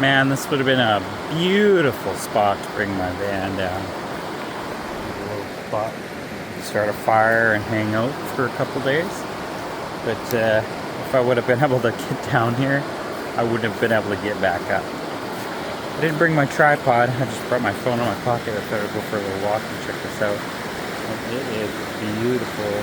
Man, this would have been a beautiful spot to bring my van down. A little spot to start a fire and hang out for a couple days. But if I would have been able to get down here, I wouldn't have been able to get back up. I didn't bring my tripod. I just brought my phone in my pocket. I thought I'd go for a little walk and check this out. And it is beautiful.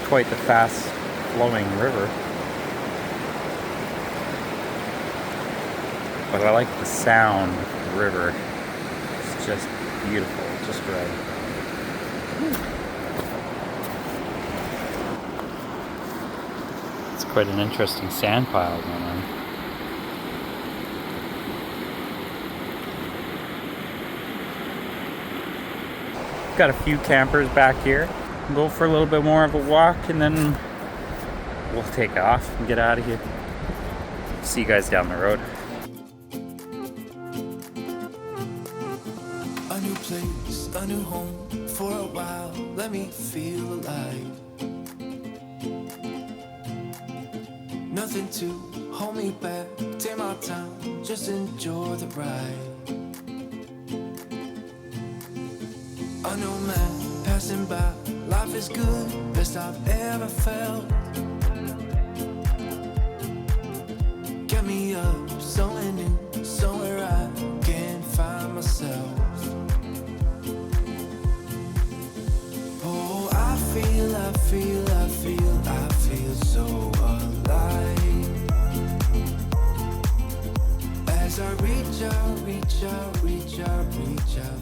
Quite the fast flowing river, but I like the sound of the river. It's just beautiful, just right. It's quite an interesting sand pile going on. Got a few campers back here. Go for a little bit more of a walk and then we'll take off and get out of here. See you guys down the road. A new place, a new home. For a while, let me feel alive. Nothing to hold me back. Take my time, just enjoy the ride. I know, man, passing by. Life is good, best I've ever felt. Get me up, somewhere new, somewhere I can find myself. Oh, I feel so alive. As I reach out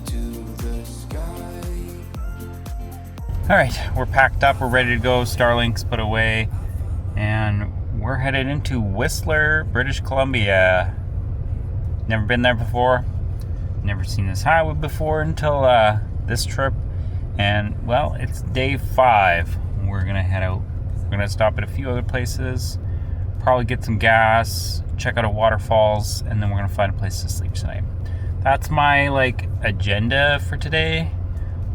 to the sky. Alright, we're packed up, we're ready to go. Starlink's put away, and we're headed into Whistler, British Columbia. Never been there before, never seen this highway before until this trip, and well, it's day 5. We're gonna head out. We're gonna stop at a few other places, probably get some gas, check out a Waterfalls, and then we're gonna find a place to sleep tonight. That's my agenda for today.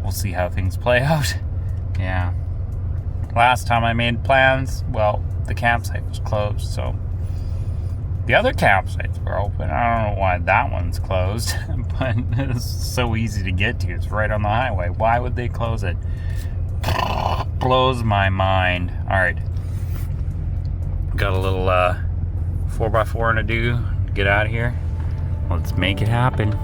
We'll see how things play out. Yeah. Last time I made plans, well, the campsite was closed, so the other campsites were open. I don't know why that one's closed, but it's so easy to get to. It's right on the highway. Why would they close it? Blows my mind. All right. Got a little 4x4 to do to get out of here. Let's make it happen.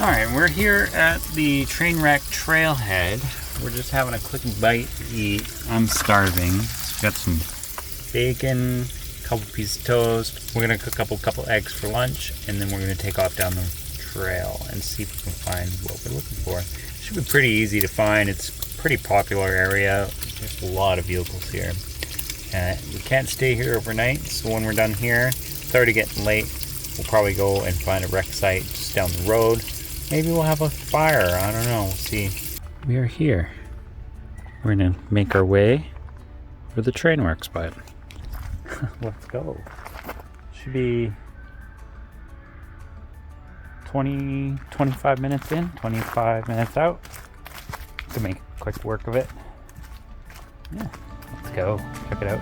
Alright, we're here at the Trainwreck Trailhead. We're just having a quick bite to eat. I'm starving. So we got some bacon, a couple pieces of toast. We're going to cook up a couple eggs for lunch, and then we're going to take off down the trail and see if we can find what we're looking for. It should be pretty easy to find. It's a pretty popular area. There's a lot of vehicles here. We can't stay here overnight, so when we're done here, it's already getting late. We'll probably go and find a wreck site just down the road. Maybe we'll have a fire. I don't know. We'll see. We are here. We're going to make our way for the Trainwreck spot. Let's go. Should be 25 minutes in, 25 minutes out. To make quick work of it. Yeah, let's go. Check it out.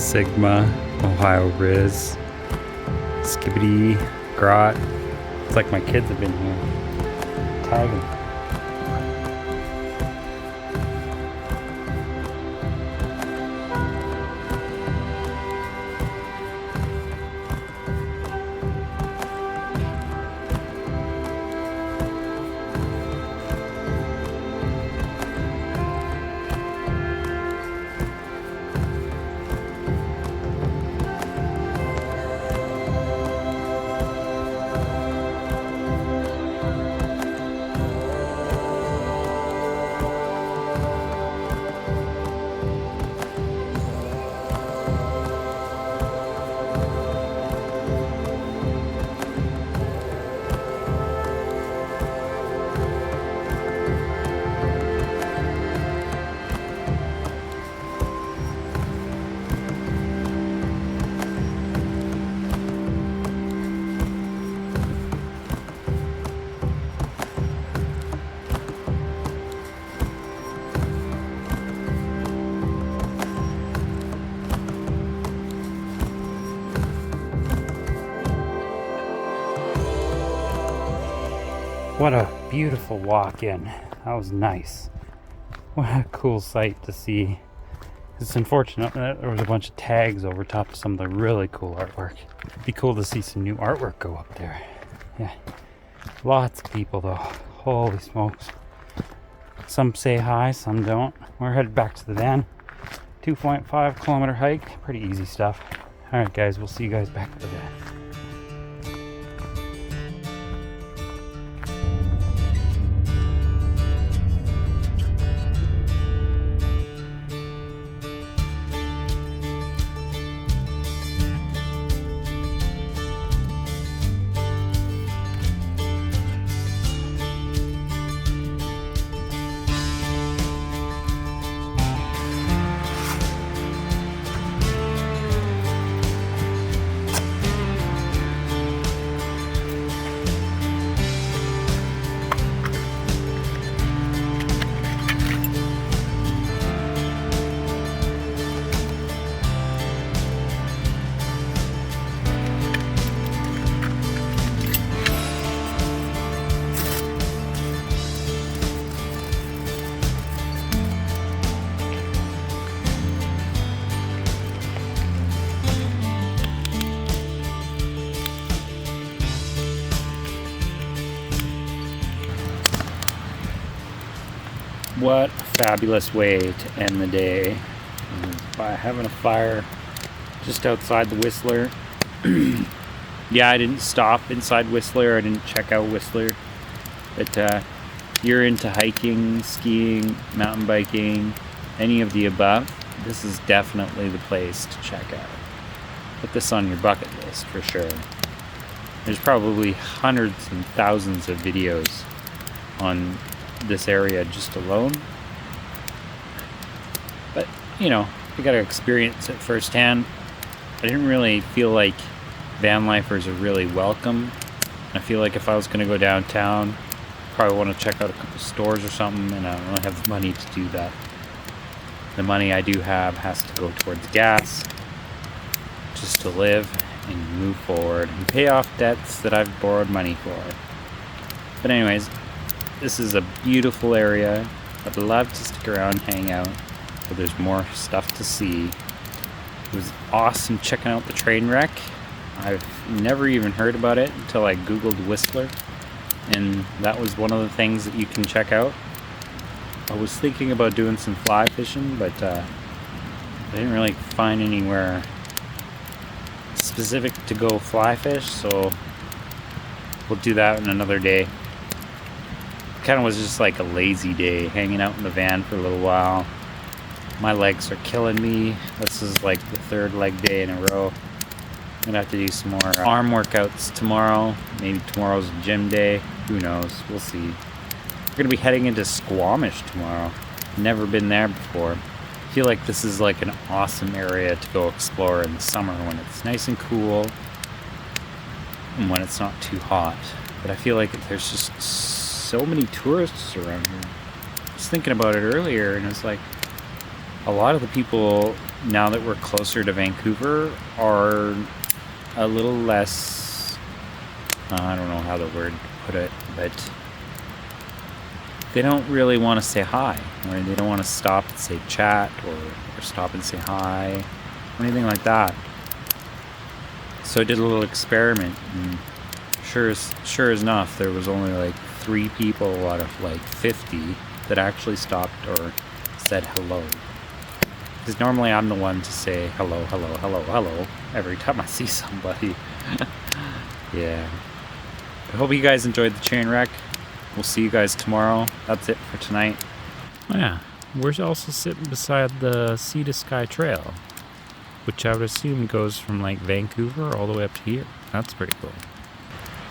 Sigma, Ohio Riz, Skibbity, Grot. It's like my kids have been here tagging. What a beautiful walk in. That was nice. What a cool sight to see. It's unfortunate that there was a bunch of tags over top of some of the really cool artwork. It'd be cool to see some new artwork go up there. Yeah. Lots of people though. Holy smokes. Some say hi, some don't. We're headed back to the van. 2.5 kilometer hike. Pretty easy stuff. Alright guys, we'll see you guys back at the van. What a fabulous way to end the day by having a fire just outside the Whistler. Yeah, I didn't stop inside Whistler. I didn't check out Whistler. But you're into hiking, skiing, mountain biking, any of the above, this is definitely the place to check out. Put this on your bucket list for sure. There's probably hundreds and thousands of videos on this area just alone, but you know, you gotta experience it firsthand. I didn't really feel like van lifers are really welcome. I feel like if I was gonna go downtown, probably want to check out a couple stores or something, and I don't really have the money to do that. The money I do have has to go towards gas just to live and move forward and pay off debts that I've borrowed money for. But anyways, this is a beautiful area. I'd love to stick around and hang out, but there's more stuff to see. It was awesome checking out the train wreck. I've never even heard about it until I googled Whistler, and that was one of the things that you can check out. I was thinking about doing some fly fishing, but I didn't really find anywhere specific to go fly fish, so we'll do that in another day. Kind of was just like a lazy day, hanging out in the van for a little while. My legs are killing me. This is like the third leg day in a row. I'm gonna have to do some more arm workouts tomorrow. Maybe tomorrow's a gym day. Who knows? We'll see. We're gonna be heading into Squamish tomorrow. Never been there before. I feel like this is like an awesome area to go explore in the summer when it's nice and cool and when it's not too hot. But I feel like there's just so many tourists around here. I was thinking about it earlier, and it's like a lot of the people now that we're closer to Vancouver, are a little less, I don't know how the word to put it, but they don't really want to say hi, or they don't want to stop and say chat, or stop and say hi, or anything like that. So I did a little experiment, and sure as enough, there was only like 3 people out of like 50 that actually stopped or said hello. Because normally I'm the one to say hello, hello, hello, hello every time I see somebody. Yeah. I hope you guys enjoyed the train wreck. We'll see you guys tomorrow. That's it for tonight. Oh yeah, we're also sitting beside the Sea to Sky Trail, which I would assume goes from like Vancouver all the way up to here. That's pretty cool.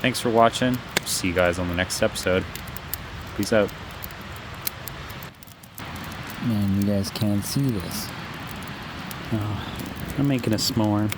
Thanks for watching. See you guys on the next episode. Peace out. Man, you guys can't see this. Oh, I'm making a s'more.